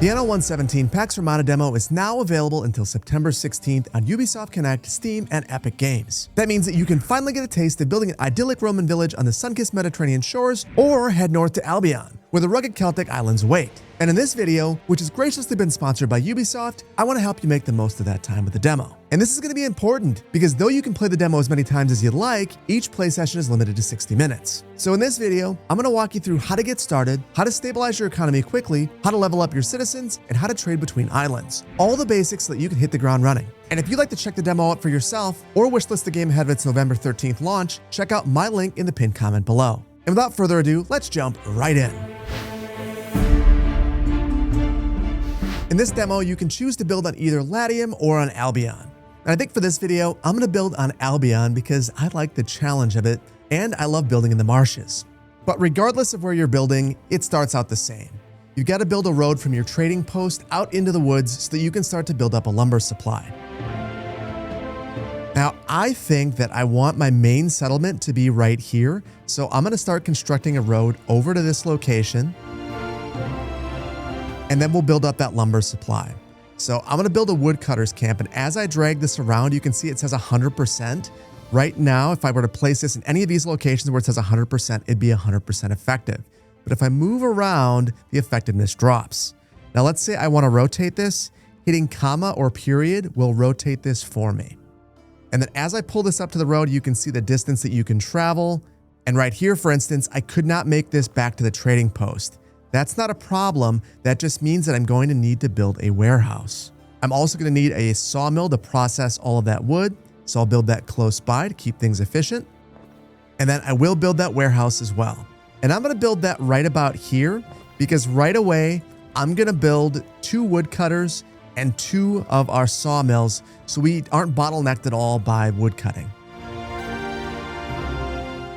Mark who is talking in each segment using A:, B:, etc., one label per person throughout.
A: The Anno 117 Pax Romana demo is now available until September 16th on Ubisoft Connect, Steam, and Epic Games. That means that you can finally get a taste of building an idyllic Roman village on the sun-kissed Mediterranean shores, or head north to Albion, where the rugged Celtic islands wait. And in this video, which has graciously been sponsored by Ubisoft, I want to help you make the most of that time with the demo. And this is going to be important, because though you can play the demo as many times as you'd like, each play session is limited to 60 minutes. So in this video, I'm going to walk you through how to get started, how to stabilize your economy quickly, how to level up your citizens, and how to trade between islands. All the basics so that you can hit the ground running. And if you'd like to check the demo out for yourself, or wishlist the game ahead of its November 13th launch, check out my link in the pinned comment below. And without further ado, let's jump right in. In this demo, you can choose to build on either Latium or on Albion. And I think for this video, I'm going to build on Albion because I like the challenge of it, and I love building in the marshes. But regardless of where you're building, it starts out the same. You've got to build a road from your trading post out into the woods so that you can start to build up a lumber supply. Now, I think that I want my main settlement to be right here, so I'm going to start constructing a road over to this location, and then we'll build up that lumber supply. So I'm going to build a woodcutter's camp, and as I drag this around, you can see it says 100%. Right now, if I were to place this in any of these locations where it says 100%, it'd be 100% effective. But if I move around, the effectiveness drops. Now let's say I want to rotate this. Hitting comma or period will rotate this for me. And then as I pull this up to the road, you can see the distance that you can travel. And right here, for instance, I could not make this back to the trading post. That's not a problem. That just means that I'm going to need to build a warehouse. I'm also going to need a sawmill to process all of that wood. So I'll build that close by to keep things efficient. And then I will build that warehouse as well. And I'm going to build that right about here because right away, I'm going to build 2 woodcutters and 2 of our sawmills so we aren't bottlenecked at all by wood cutting.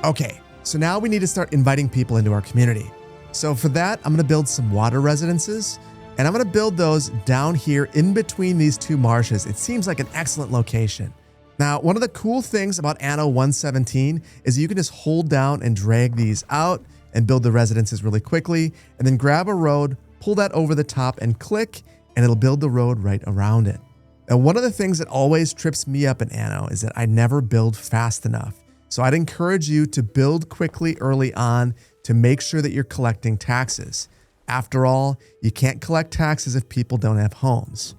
A: Okay, so now we need to start inviting people into our community. So for that, I'm going to build some water residences, and I'm going to build those down here in between these 2 marshes. It seems like an excellent location. Now, one of the cool things about Anno 117 is you can just hold down and drag these out and build the residences really quickly, and then grab a road, pull that over the top and click, and it'll build the road right around it. Now, one of the things that always trips me up in Anno is that I never build fast enough. So I'd encourage you to build quickly early on to make sure that you're collecting taxes. After all, you can't collect taxes if people don't have homes.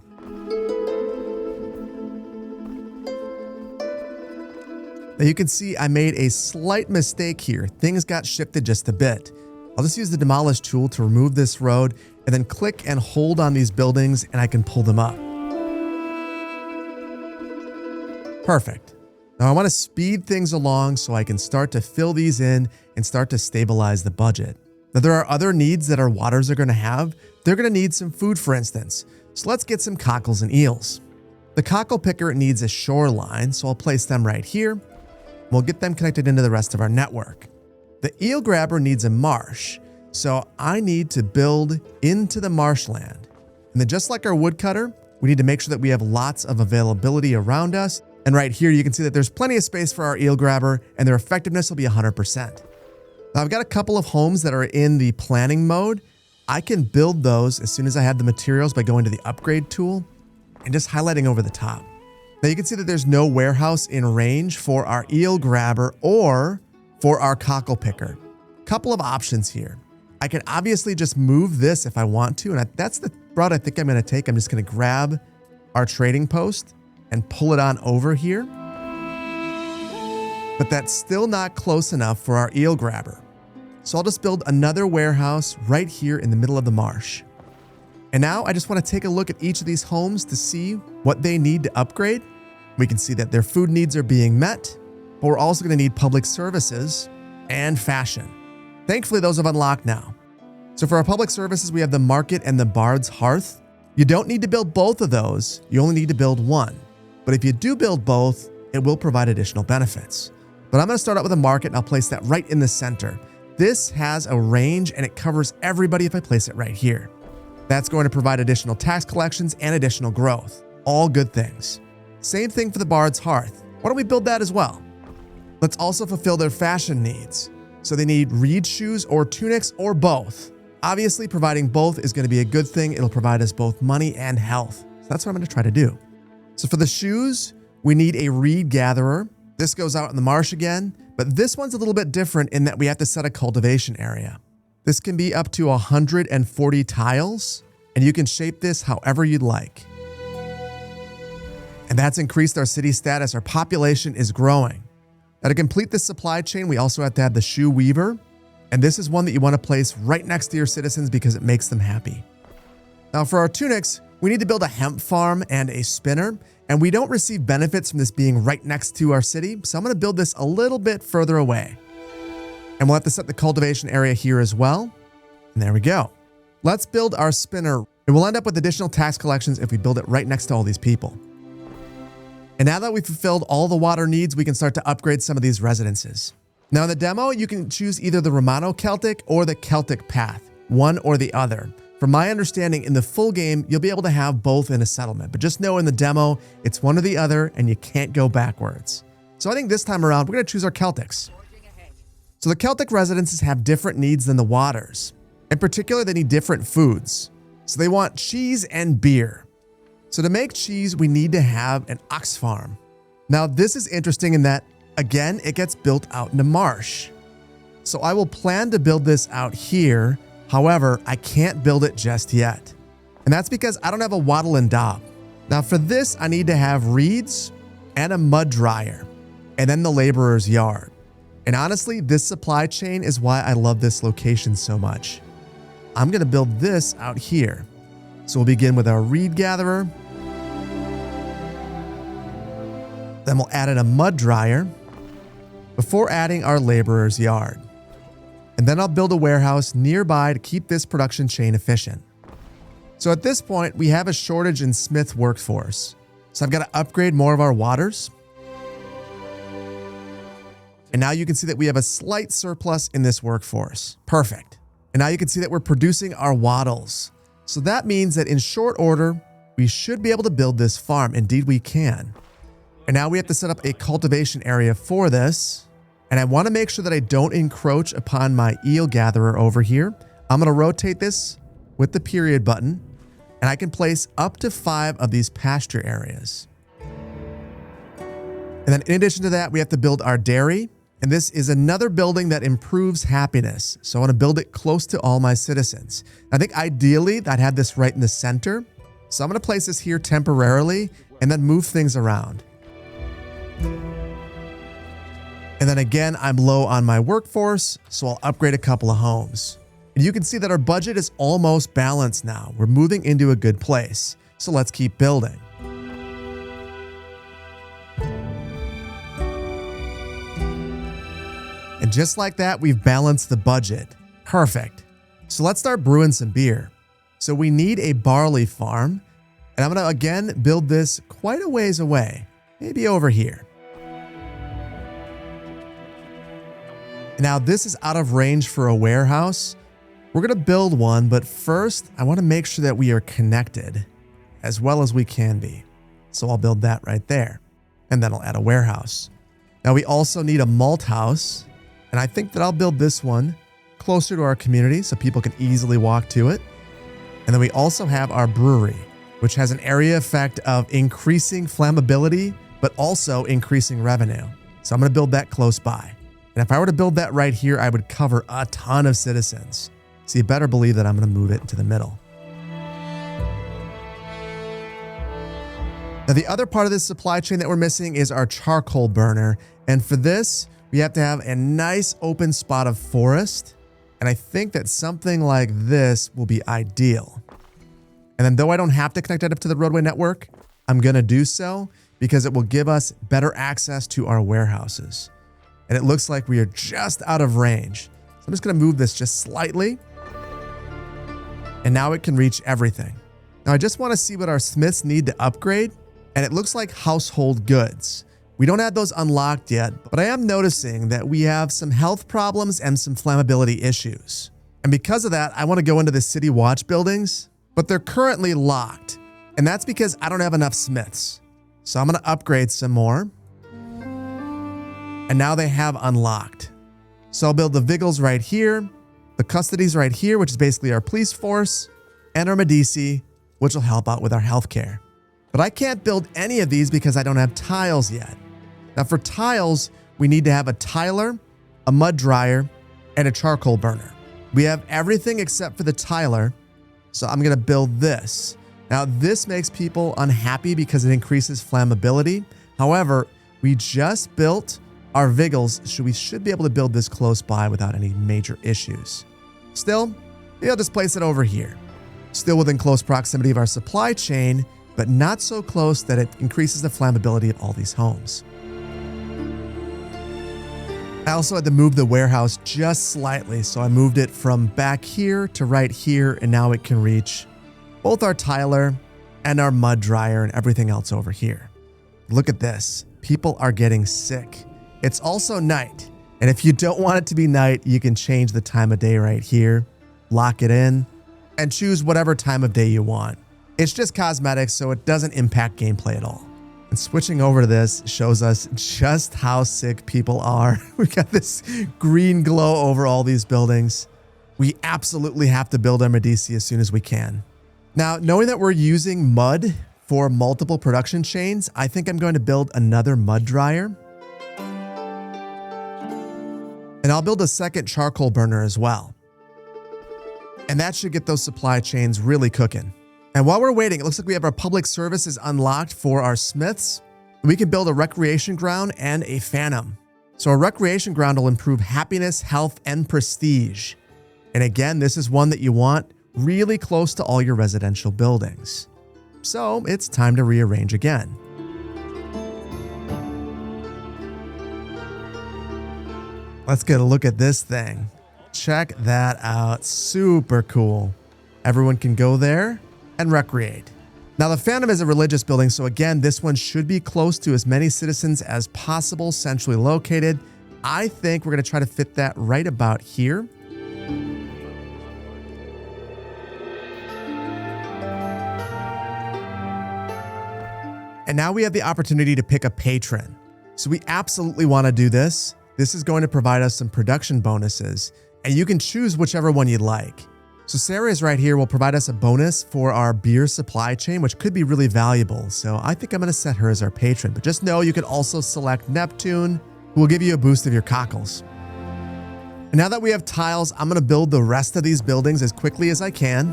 A: Now you can see I made a slight mistake here. Things got shifted just a bit. I'll just use the demolish tool to remove this road and then click and hold on these buildings and I can pull them up. Perfect. Now I want to speed things along so I can start to fill these in and start to stabilize the budget. Now there are other needs that our waters are going to have. They're going to need some food, for instance. So let's get some cockles and eels. The cockle picker needs a shoreline, so I'll place them right here. We'll get them connected into the rest of our network. The eel grabber needs a marsh, so I need to build into the marshland. And then just like our woodcutter, we need to make sure that we have lots of availability around us. And right here, you can see that there's plenty of space for our eel grabber and their effectiveness will be 100%. Now I've got a couple of homes that are in the planning mode. I can build those as soon as I have the materials by going to the upgrade tool and just highlighting over the top. Now you can see that there's no warehouse in range for our eel grabber or for our cockle picker. Couple of options here. I can obviously just move this if I want to, and that's the route I think I'm going to take. I'm just going to grab our trading post and pull it on over here. But that's still not close enough for our eel grabber. So I'll just build another warehouse right here in the middle of the marsh. And now I just want to take a look at each of these homes to see what they need to upgrade. We can see that their food needs are being met, but we're also going to need public services and fashion. Thankfully, those have unlocked now. So for our public services, we have the market and the bard's hearth. You don't need to build both of those. You only need to build one. But if you do build both, it will provide additional benefits. But I'm going to start out with a market and I'll place that right in the center. This has a range and it covers everybody if I place it right here. That's going to provide additional tax collections and additional growth. All good things. Same thing for the bard's hearth. Why don't we build that as well? Let's also fulfill their fashion needs. So they need reed shoes or tunics or both. Obviously, providing both is going to be a good thing. It'll provide us both money and health. So that's what I'm going to try to do. So for the shoes, we need a reed gatherer. This goes out in the marsh again, but this one's a little bit different in that we have to set a cultivation area. This can be up to 140 tiles, and you can shape this however you'd like. And that's increased our city status. Our population is growing. Now to complete this supply chain, we also have to have the shoe weaver. And this is one that you want to place right next to your citizens because it makes them happy. Now for our tunics, we need to build a hemp farm and a spinner. And we don't receive benefits from this being right next to our city. So I'm going to build this a little bit further away. And we'll have to set the cultivation area here as well. And there we go. Let's build our spinner. And we'll end up with additional tax collections if we build it right next to all these people. And now that we've fulfilled all the water needs, we can start to upgrade some of these residences. Now in the demo, you can choose either the Romano-Celtic or the Celtic path, one or the other. From my understanding, in the full game, you'll be able to have both in a settlement, but just know in the demo, it's one or the other and you can't go backwards. So I think this time around, we're going to choose our Celtics. So the Celtic residences have different needs than the waters. In particular, they need different foods. So they want cheese and beer. So to make cheese, we need to have an ox farm. Now this is interesting in that, again, it gets built out in the marsh. So I will plan to build this out here. However, I can't build it just yet. And that's because I don't have a wattle and daub. Now for this, I need to have reeds and a mud dryer, and then the laborer's yard. And honestly, this supply chain is why I love this location so much. I'm going to build this out here. So we'll begin with our reed gatherer. Then we'll add in a mud dryer before adding our laborer's yard. And then I'll build a warehouse nearby to keep this production chain efficient. So at this point, we have a shortage in smith workforce. So I've got to upgrade more of our waters. And now you can see that we have a slight surplus in this workforce. Perfect. And now you can see that we're producing our wattles. So that means that in short order, we should be able to build this farm. Indeed, we can. And now we have to set up a cultivation area for this. And I want to make sure that I don't encroach upon my eel gatherer over here. I'm going to rotate this with the period button, and I can place up to 5 of these pasture areas. And then in addition to that, we have to build our dairy. And this is another building that improves happiness. So I want to build it close to all my citizens. I think ideally I'd have this right in the center. So I'm going to place this here temporarily and then move things around. And then again, I'm low on my workforce, so I'll upgrade a couple of homes. And you can see that our budget is almost balanced now. We're moving into a good place. So let's keep building. And just like that, we've balanced the budget. Perfect. So let's start brewing some beer. So we need a barley farm. And I'm going to again build this quite a ways away, maybe over here. Now this is out of range for a warehouse. We're going to build one, but first I want to make sure that we are connected as well as we can be. So I'll build that right there. And then I'll add a warehouse. Now we also need a malt house. And I think that I'll build this one closer to our community so people can easily walk to it. And then we also have our brewery, which has an area effect of increasing flammability, but also increasing revenue. So I'm going to build that close by. And if I were to build that right here, I would cover a ton of citizens. So you better believe that I'm going to move it into the middle. Now the other part of this supply chain that we're missing is our charcoal burner. And for this, we have to have a nice open spot of forest. And I think that something like this will be ideal. And then though I don't have to connect it up to the roadway network, I'm going to do so because it will give us better access to our warehouses. And it looks like we are just out of range. So I'm just going to move this just slightly. And now it can reach everything. Now I just want to see what our smiths need to upgrade. And it looks like household goods. We don't have those unlocked yet, but I am noticing that we have some health problems and some flammability issues. And because of that, I want to go into the city watch buildings, but they're currently locked. And that's because I don't have enough smiths. So I'm going to upgrade some more. And now they have unlocked. So I'll build the Viggles right here. the custodies right here, which is basically our police force, and our Medici, which will help out with our healthcare. But I can't build any of these because I don't have tiles yet. Now for tiles, we need to have a tiler, a mud dryer, and a charcoal burner. We have everything except for the tiler, so I'm going to build this. Now this makes people unhappy because it increases flammability. However, we just built our Vigils, so we should be able to build this close by without any major issues. Still, maybe I'll just place it over here. Still within close proximity of our supply chain, but not so close that it increases the flammability of all these homes. I also had to move the warehouse just slightly, so I moved it from back here to right here, and now it can reach both our tiler and our mud dryer and everything else over here. Look at this. People are getting sick. It's also night, and if you don't want it to be night, you can change the time of day right here, lock it in, and choose whatever time of day you want. It's just cosmetic, so it doesn't impact gameplay at all. And switching over to this shows us just how sick people are. We got this green glow over all these buildings. We absolutely have to build our Medici as soon as we can. Now, knowing that we're using mud for multiple production chains, I think I'm going to build another mud dryer. And I'll build a second charcoal burner as well. And that should get those supply chains really cooking. And while we're waiting, it looks like we have our public services unlocked for our smiths. We can build a recreation ground and a phantom. So a recreation ground will improve happiness, health, and prestige. And again, this is one that you want really close to all your residential buildings. So it's time to rearrange again. Let's get a look at this thing. Check that out. Super cool. Everyone can go there and recreate. Now the Phantom is a religious building, so again, this one should be close to as many citizens as possible, centrally located. I think we're going to try to fit that right about here. And now we have the opportunity to pick a patron. So we absolutely want to do this. This is going to provide us some production bonuses, and you can choose whichever one you'd like. So Sarah is right here, will provide us a bonus for our beer supply chain, which could be really valuable. So I think I'm going to set her as our patron, but just know you can also select Neptune, who will give you a boost of your cockles. And now that we have tiles, I'm going to build the rest of these buildings as quickly as I can.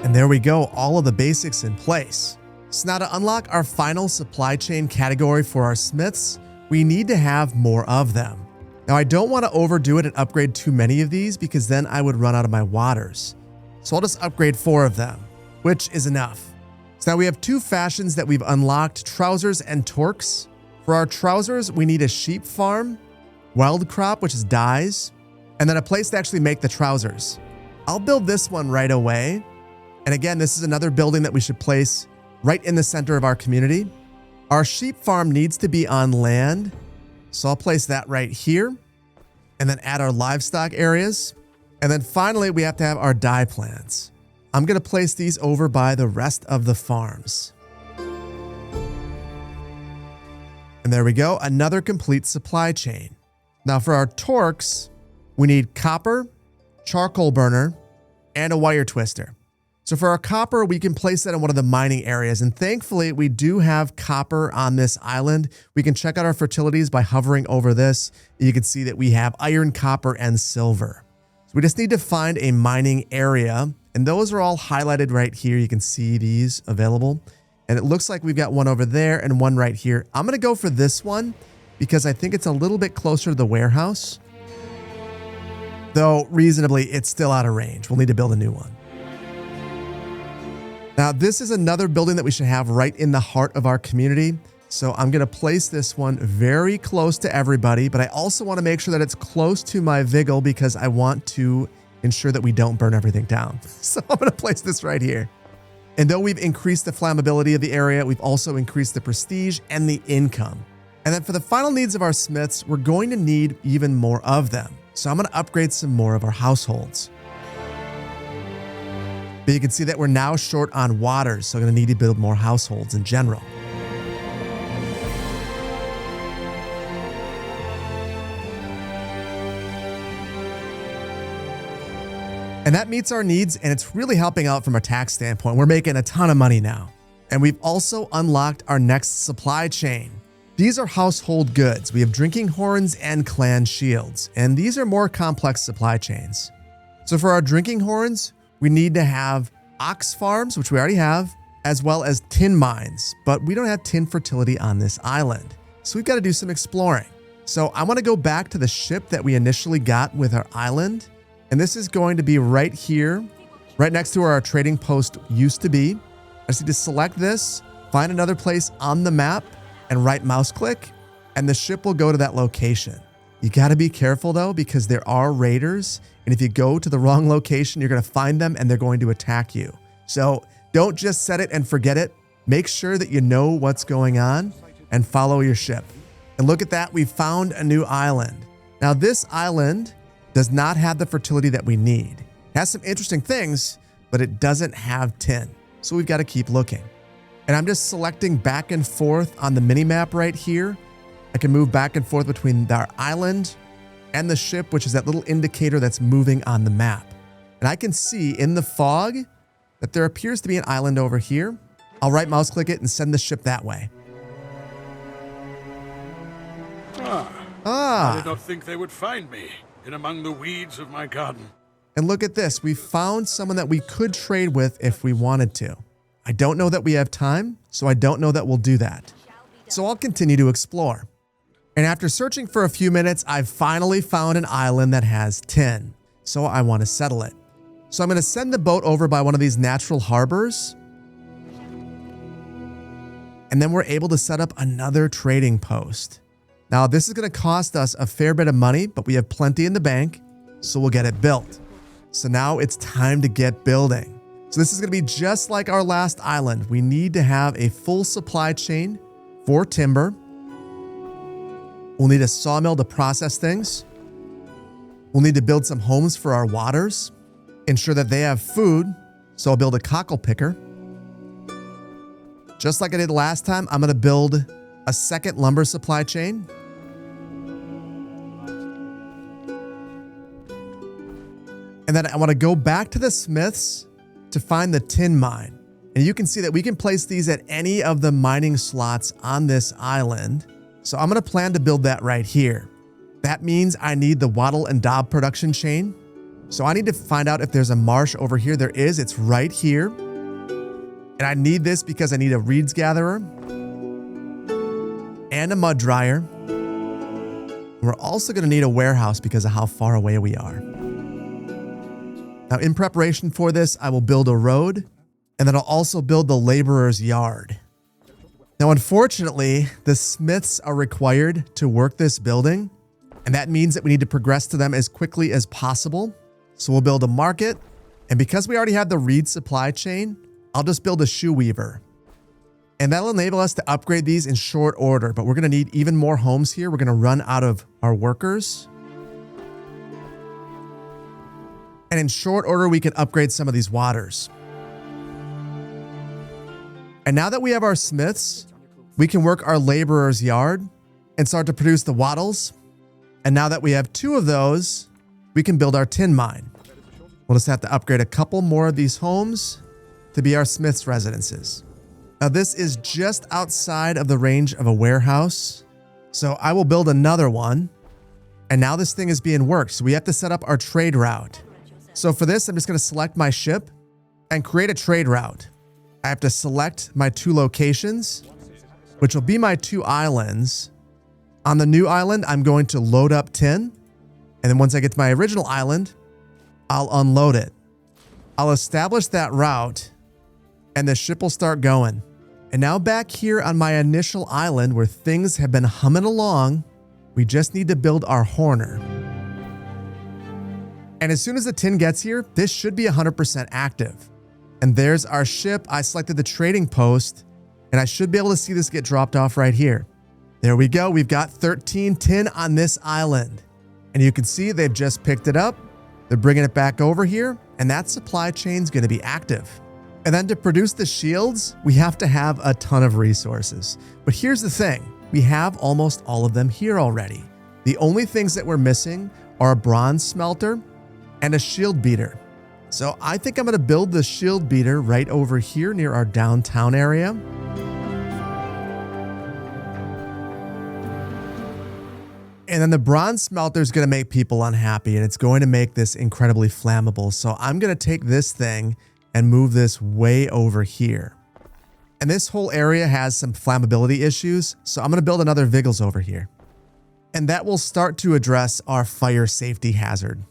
A: And there we go, all of the basics in place. So now to unlock our final supply chain category for our smiths, we need to have more of them. Now I don't want to overdo it and upgrade too many of these because then I would run out of my waters. So I'll just upgrade 4 of them, which is enough. So now we have 2 fashions that we've unlocked, trousers and torques. For our trousers, we need a sheep farm, wild crop, which is dyes, and then a place to actually make the trousers. I'll build this one right away. And again, this is another building that we should place right in the center of our community. Our sheep farm needs to be on land, so I'll place that right here, and then add our livestock areas. And then finally, we have to have our dye plants. I'm going to place these over by the rest of the farms. And there we go, another complete supply chain. Now for our torques, we need copper, charcoal burner, and a wire twister. So for our copper, we can place that in one of the mining areas. And thankfully, we do have copper on this island. We can check out our fertilities by hovering over this. You can see that we have iron, copper, and silver. So we just need to find a mining area. And those are all highlighted right here. You can see these available. And it looks like we've got one over there and one right here. I'm going to go for this one because I think it's a little bit closer to the warehouse. Though reasonably, it's still out of range. We'll need to build a new one. Now, this is another building that we should have right in the heart of our community. So I'm going to place this one very close to everybody, but I also want to make sure that it's close to my Vigil because I want to ensure that we don't burn everything down. So I'm going to place this right here. And though we've increased the flammability of the area, we've also increased the prestige and the income. And then for the final needs of our smiths, we're going to need even more of them. So I'm going to upgrade some more of our households. But you can see that we're now short on waters, so I'm going to need to build more households in general. And that meets our needs, and it's really helping out from a tax standpoint. We're making a ton of money now. And we've also unlocked our next supply chain. These are household goods. We have drinking horns and clan shields, and these are more complex supply chains. So for our drinking horns, we need to have ox farms, which we already have, as well as tin mines, but we don't have tin fertility on this island. So we've got to do some exploring. So I want to go back to the ship that we initially got with our island. And this is going to be right here, right next to where our trading post used to be. I just need to select this, find another place on the map, and right mouse click, and the ship will go to that location. You got to be careful though, because there are raiders. And if you go to the wrong location, you're going to find them and they're going to attack you. So don't just set it and forget it. Make sure that you know what's going on and follow your ship. And look at that, we found a new island. Now this island does not have the fertility that we need. It has some interesting things, but it doesn't have tin. So we've got to keep looking. And I'm just selecting back and forth on the mini map right here. I can move back and forth between our island and the ship, which is that little indicator that's moving on the map. And I can see in the fog that there appears to be an island over here. I'll right mouse click it and send the ship that way.
B: I did not think they would find me in among the weeds of my garden.
A: And look at this. We found someone that we could trade with if we wanted to. I don't know that we have time, so I don't know that we'll do that. So I'll continue to explore. And after searching for a few minutes, I've finally found an island that has tin. So I want to settle it. So I'm going to send the boat over by one of these natural harbors. And then we're able to set up another trading post. Now this is going to cost us a fair bit of money, but we have plenty in the bank, so we'll get it built. So now it's time to get building. So this is going to be just like our last island. We need to have a full supply chain for timber. We'll need a sawmill to process things. We'll need to build some homes for our waters, ensure that they have food. So I'll build a cockle picker. Just like I did last time, I'm going to build a second lumber supply chain. And then I want to go back to the smiths to find the tin mine. And you can see that we can place these at any of the mining slots on this island. So I'm going to plan to build that right here. That means I need the wattle and daub production chain. So I need to find out if there's a marsh over here. There is, it's right here. And I need this because I need a reeds gatherer and a mud dryer. We're also going to need a warehouse because of how far away we are. Now, in preparation for this, I will build a road, and then I'll also build the laborer's yard. Now, unfortunately, the smiths are required to work this building, and that means that we need to progress to them as quickly as possible. So we'll build a market, and because we already have the reed supply chain, I'll just build a shoe weaver. And that'll enable us to upgrade these in short order, but we're going to need even more homes here. We're going to run out of our workers. And in short order, we can upgrade some of these waters. And now that we have our smiths, we can work our laborer's yard and start to produce the wattles. And now that we have 2 of those, we can build our tin mine. We'll just have to upgrade a couple more of these homes to be our smith's residences. Now this is just outside of the range of a warehouse. So I will build another one. And now this thing is being worked. So we have to set up our trade route. So for this, I'm just going to select my ship and create a trade route. I have to select my 2 locations, which will be my 2 islands. On the new island, I'm going to load up tin. And then once I get to my original island, I'll unload it. I'll establish that route and the ship will start going. And now back here on my initial island where things have been humming along, we just need to build our horner. And as soon as the tin gets here, this should be 100% active. And there's our ship. I selected the trading post, and I should be able to see this get dropped off right here. There we go. We've got 13 tin on this island. And you can see they've just picked it up. They're bringing it back over here, and that supply chain's going to be active. And then to produce the shields, we have to have a ton of resources. But here's the thing. We have almost all of them here already. The only things that we're missing are a bronze smelter and a shield beater. So I think I'm going to build the shield beater right over here near our downtown area. And then the bronze smelter is going to make people unhappy, and it's going to make this incredibly flammable. So I'm going to take this thing and move this way over here. And this whole area has some flammability issues, so I'm going to build another Viggles over here. And that will start to address our fire safety hazard.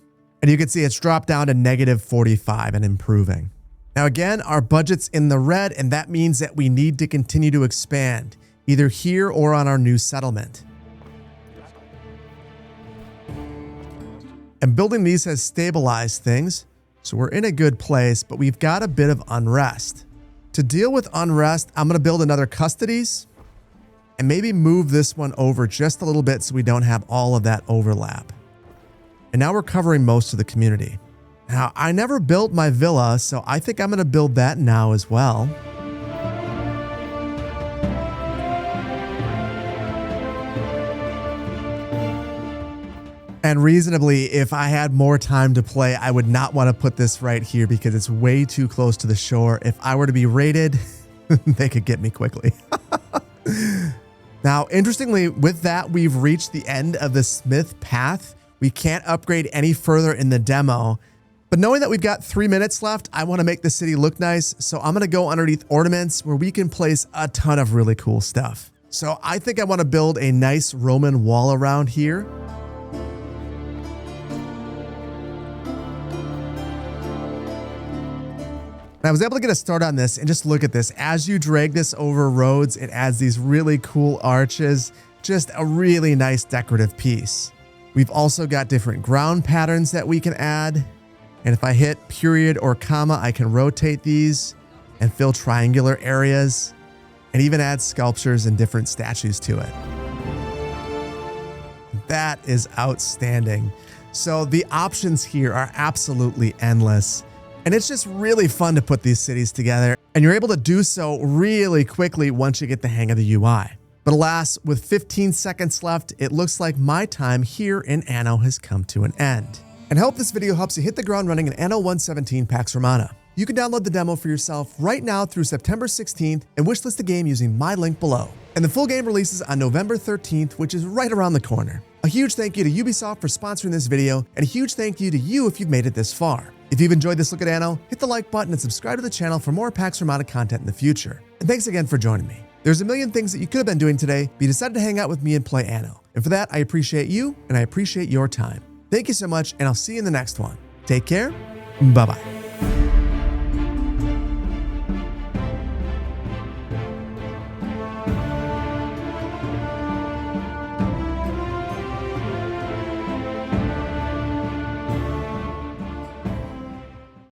A: And you can see it's dropped down to -45 and improving. Now again, our budget's in the red, and that means that we need to continue to expand, either here or on our new settlement. And building these has stabilized things, so we're in a good place, but we've got a bit of unrest. To deal with unrest, I'm going to build another custodies and maybe move this one over just a little bit so we don't have all of that overlap. And now we're covering most of the community. Now, I never built my villa, so I think I'm going to build that now as well. And reasonably, if I had more time to play, I would not want to put this right here because it's way too close to the shore. If I were to be raided, they could get me quickly. Now, interestingly, with that, we've reached the end of the Smith path. We can't upgrade any further in the demo. But knowing that we've got 3 minutes left, I want to make the city look nice. So I'm going to go underneath ornaments where we can place a ton of really cool stuff. So I think I want to build a nice Roman wall around here. And I was able to get a start on this, and just look at this. As you drag this over roads, it adds these really cool arches. Just a really nice decorative piece. We've also got different ground patterns that we can add. And if I hit period or comma, I can rotate these and fill triangular areas and even add sculptures and different statues to it. That is outstanding. So the options here are absolutely endless. And it's just really fun to put these cities together, and you're able to do so really quickly once you get the hang of the UI. But alas, with 15 seconds left, it looks like my time here in Anno has come to an end. And I hope this video helps you hit the ground running in Anno 117 Pax Romana. You can download the demo for yourself right now through September 16th and wishlist the game using my link below. And the full game releases on November 13th, which is right around the corner. A huge thank you to Ubisoft for sponsoring this video, and a huge thank you to you if you've made it this far. If you've enjoyed this look at Anno, hit the like button and subscribe to the channel for more Pax Romana content in the future. And thanks again for joining me. There's a million things that you could have been doing today, but you decided to hang out with me and play Anno. And for that, I appreciate you, and I appreciate your time. Thank you so much, and I'll see you in the next one. Take care. Bye-bye.